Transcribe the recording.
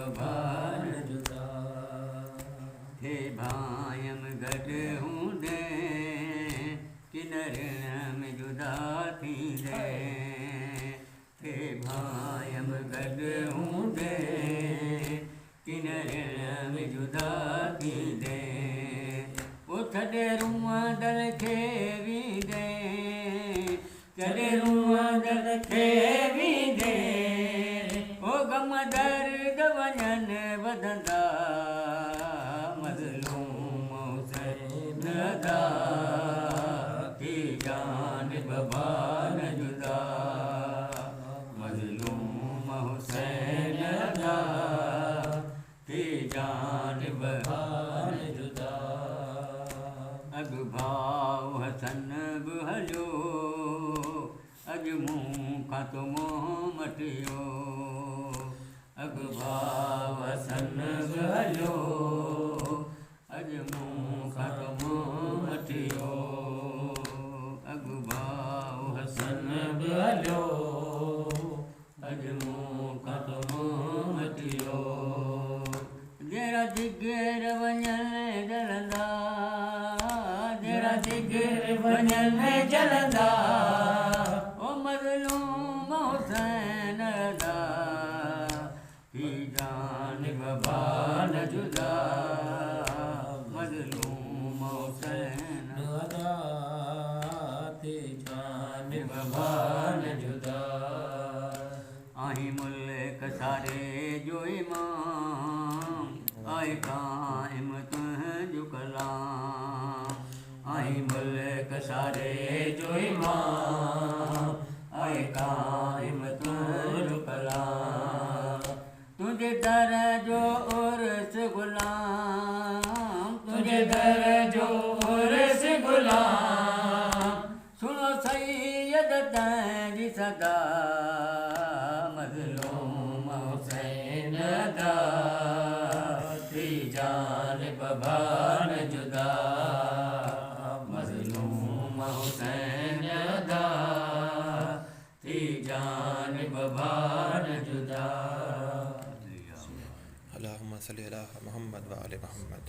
बबान जुदा थे भायम गड हूँ दे किनरण में जुदा थी दे थे भायम गड हूँ दे किनरण में जुदा थी दे उठे रुआ दल खे भी दे चले रुआ दल खे भी दे ओ गम दर्द वञन वधंदा मज़लूम हुसैन दा थी जान बबान जुदा मज़लूम हुसैन दा थी जान बबान जुदा अग भाव हसन बि हलियो अॼु मूं खां तो मोह मटियो अग भाव हसन बि हलियो अॼु मूं खां तो मोह मटियो अग भाव हसन बि हलियो अॼु मूं खां तो मोह मटियो जहिड़ा जिगर वञण जलंदा जहिड़ा जिगर वञण जलंदा ओ मज़लूम हुसैन दा थी जान बबान जुदा मज़लूम हुसैन दा थी जान बबान जुदा आही मुल्क सारे जो इमाम आए कायम तुंहिंजो कलाम आई मुल्क सारे जो इमाम आए कायम तुंहिंजो कलाम तुझे दर जो उर्स गुलाम तुझे दर जो उर्स गुलाम सुनो सैयद तेरी सदा मज़लूम हुसैन दा थी जान बबान जुदा मज़लूम हुसैन दा थी जान बबान जुदा अल्लाहुम्मा सल्ली अला मुहम्मद व आले मुहम्मद।